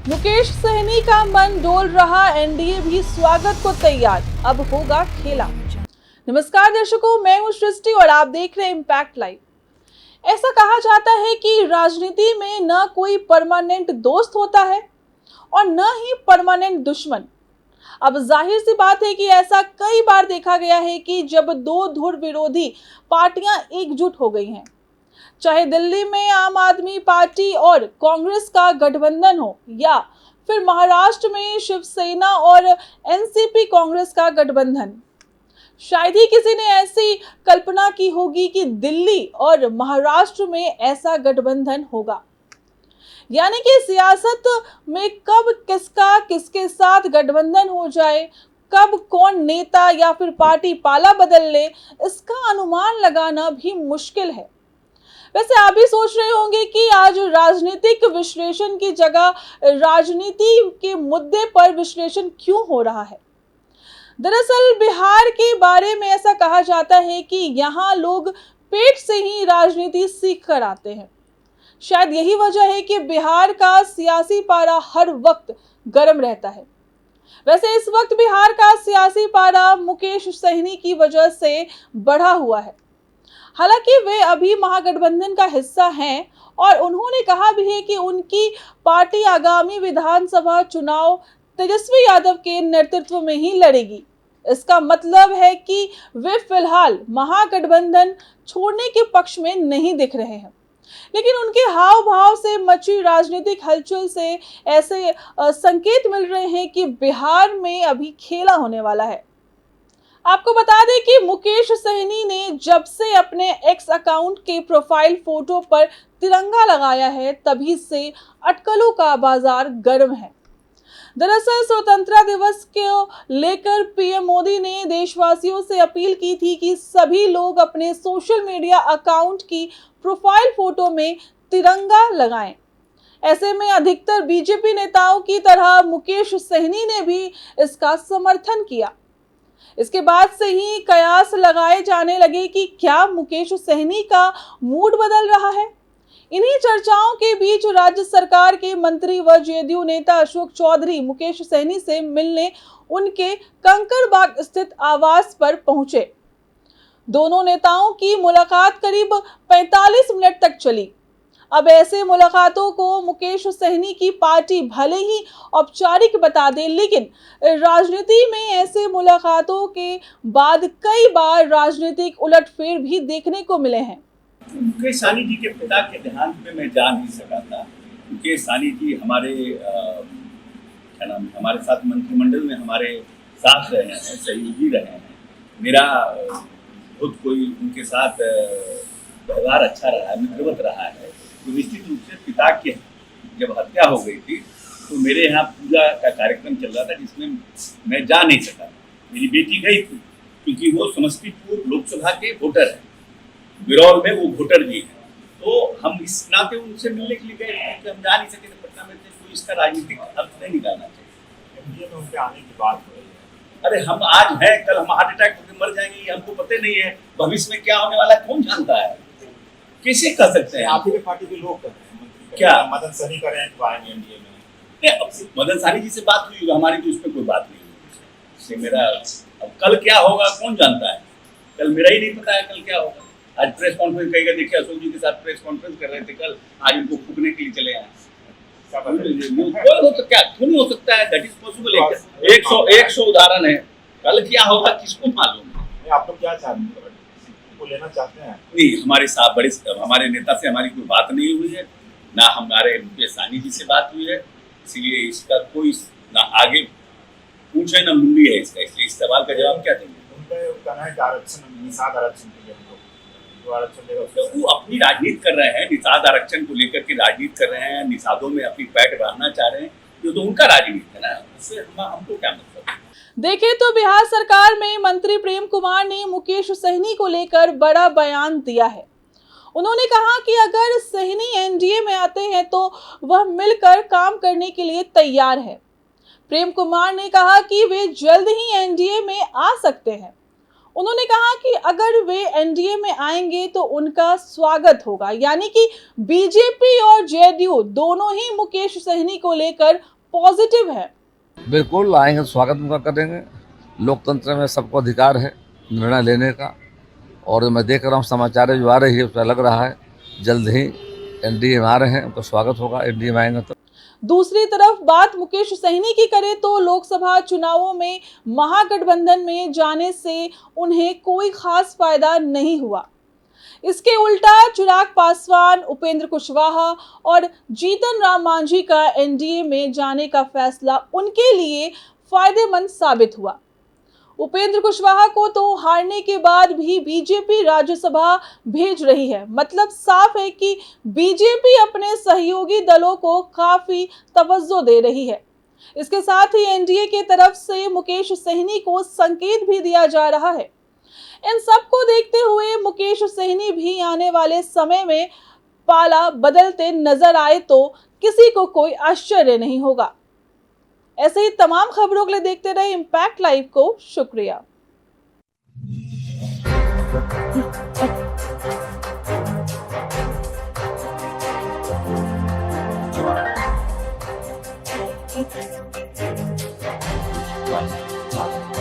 मुकेश सहनी का मन डोल रहा, एनडीए भी स्वागत को तैयार, अब होगा खेला। नमस्कार दर्शकों, मैं हूं सृष्टि और आप देख रहे हैं इम्पैक्ट लाइव। ऐसा कहा जाता है कि राजनीति में न कोई परमानेंट दोस्त होता है और न ही परमानेंट दुश्मन। अब जाहिर सी बात है कि ऐसा कई बार देखा गया है कि जब दो धुर विरोधी पार्टियां एकजुट हो गई हैं, चाहे दिल्ली में आम आदमी पार्टी और कांग्रेस का गठबंधन हो या फिर महाराष्ट्र में शिवसेना और एनसीपी कांग्रेस का गठबंधन। शायद ही किसी ने ऐसी कल्पना की होगी कि दिल्ली और महाराष्ट्र में ऐसा गठबंधन होगा। यानी कि सियासत में कब किसका किसके साथ गठबंधन हो जाए, कब कौन नेता या फिर पार्टी पाला बदल ले, इसका अनुमान लगाना भी मुश्किल है। वैसे आप भी सोच रहे होंगे कि आज राजनीतिक विश्लेषण की जगह राजनीति के मुद्दे पर विश्लेषण क्यों हो रहा है। दरअसल बिहार के बारे में ऐसा कहा जाता है कि यहाँ लोग पेट से ही राजनीति सीख कर आते हैं। शायद यही वजह है कि बिहार का सियासी पारा हर वक्त गर्म रहता है। वैसे इस वक्त बिहार का सियासी पारा मुकेश सहनी की वजह से बढ़ा हुआ है। हालांकि वे अभी महागठबंधन का हिस्सा हैं और उन्होंने कहा भी है कि उनकी पार्टी आगामी विधानसभा चुनाव तेजस्वी यादव के नेतृत्व में ही लड़ेगी। इसका मतलब है कि वे फिलहाल महागठबंधन छोड़ने के पक्ष में नहीं दिख रहे हैं, लेकिन उनके हाव भाव से मची राजनीतिक हलचल से ऐसे संकेत मिल रहे हैं कि बिहार में अभी खेला होने वाला है। आपको बता दें कि मुकेश सहनी ने जब से अपने एक्स अकाउंट के प्रोफाइल फोटो पर तिरंगा लगाया है, तभी से अटकलों का बाजार गर्म है। दरअसल स्वतंत्रता दिवस को लेकर पीएम मोदी ने देशवासियों से अपील की थी कि सभी लोग अपने सोशल मीडिया अकाउंट की प्रोफाइल फोटो में तिरंगा लगाएं। ऐसे में अधिकतर बीजेपी नेताओं की तरह मुकेश सहनी ने भी इसका समर्थन किया। इसके बाद से ही कयास लगाए जाने लगे कि क्या मुकेश सहनी का मूड बदल रहा है। इन्हीं चर्चाओं के बीच राज्य सरकार के मंत्री व जेडीयू नेता अशोक चौधरी मुकेश सहनी से मिलने उनके कंकड़बाग स्थित आवास पर पहुंचे। दोनों नेताओं की मुलाकात करीब 45 मिनट तक चली। अब ऐसे मुलाकातों को मुकेश सहनी की पार्टी भले ही औपचारिक बता दे, लेकिन राजनीति में ऐसे मुलाकातों के बाद कई बार राजनीतिक उलटफेर भी देखने को मिले हैं। मुकेश सहनी जी के पिता के देहांत में मैं जा नहीं सका था। मुकेश सहनी जी हमारे क्या नाम है, हमारे साथ मंत्रिमंडल में हमारे साथ रहे हैं, सहयोगी रहे हैं। मेरा खुद कोई उनके साथ व्यवहार अच्छा रहा है, मित्रवत रहा है। तो निश्चित रूप से पिता की जब हत्या हो गई थी तो मेरे यहाँ पूजा का कार्यक्रम चल रहा था, जिसमें मैं जा नहीं सका। मेरी बेटी गई थी क्योंकि वो समस्तीपुर लोकसभा के वोटर है, बिरौल में वो वोटर भी है। तो हम इस नाते उनसे मिलने के लिए गए, क्योंकि हम जा नहीं सके थे पटना में थे, तो इसका राजनीतिक अर्थ नहीं निकालना चाहिए। उनके आने की बात हो रही है। अरे हम आज हैं, कल हम हार्ट अटैक होकर मर जाएंगे, ये हमको पता नहीं है। भविष्य में क्या होने वाला है कौन जानता है, कैसे कर सकते हैं। आप ही के पार्टी के लोग कर रहे हैं, क्या मदन सहनी कर रहे हैं तो आएंगे एनडीए में। मदन सहनी जी से बात हुई, हमारी तो उसमें कोई बात नहीं हुई उससे। मेरा अब कल क्या होगा कौन जानता है, कल मेरा ही नहीं पता है कल क्या होगा। आज प्रेस कॉन्फ्रेंस कहेगा, देखिए अशोक जी के साथ प्रेस कॉन्फ्रेंस कर रहे थे कल, आज उनको फूकने के लिए चले आए। तो क्या क्यों नहीं हो सकता है, दैट इज पॉसिबल। 100 उदाहरण है, कल क्या होगा किसको मालूम है। आप लोग क्या चाहते हैं, को लेना चाहते हैं? नहीं, हमारे साथ हमारे नेता से हमारी कोई बात नहीं हुई है, ना हमारे मुकेश सहनी जी से बात हुई है। इसलिए इसका कोई ना आगे पूछे ना मुंडी है इसका, इसलिए इस सवाल का जवाब क्या देंगे। उनका कहना है कि आरक्षण निषाद आरक्षण के लिए जो आरक्षण देगा तो वो अपनी राजनीति कर रहे हैं, निषाद आरक्षण को लेकर के राजनीति कर रहे हैं, निषादों में अपनी पैठ बढ़ाना चाह रहे हैं, ये तो उनका राजनीति है ना, उससे हमको क्या मतलब। देखें तो बिहार सरकार में मंत्री प्रेम कुमार ने मुकेश सहनी को लेकर बड़ा बयान दिया है। उन्होंने कहा कि अगर सहनी एनडीए में आते हैं तो वह मिलकर काम करने के लिए तैयार है। प्रेम कुमार ने कहा कि वे जल्द ही एनडीए में आ सकते हैं। उन्होंने कहा कि अगर वे एनडीए में आएंगे तो उनका स्वागत होगा, यानी कि बीजेपी और जेडीयू दोनों ही मुकेश सहनी को लेकर पॉजिटिव है। बिल्कुल आएंगे तो स्वागत उनका करेंगे। लोकतंत्र में सबको अधिकार है निर्णय लेने का, और मैं देख रहा हूँ समाचार जो आ रही है उसमें लग रहा है जल्द ही एनडीए में आ रहे हैं, उनका स्वागत होगा एनडीए में आएंगे तो। दूसरी तरफ बात मुकेश सहनी की करें तो लोकसभा चुनावों में महागठबंधन में जाने से उन्हें कोई खास फायदा नहीं हुआ। इसके उल्टा चिराग पासवान, उपेंद्र कुशवाहा और जीतन राम मांझी का एनडीए में जाने का फैसला उनके लिए फायदेमंद साबित हुआ। उपेंद्र कुशवाहा को तो हारने के बाद भी बीजेपी राज्यसभा भेज रही है। मतलब साफ है कि बीजेपी अपने सहयोगी दलों को काफी तवज्जो दे रही है। इसके साथ ही एनडीए की तरफ से मुकेश सहनी को संकेत भी दिया जा रहा है। इन सब को देखते हुए मुकेश सहनी भी आने वाले समय में पाला बदलते नजर आए तो किसी को कोई आश्चर्य नहीं होगा। ऐसे ही तमाम खबरों के लिए देखते रहे इम्पैक्ट लाइव को। शुक्रिया। Right.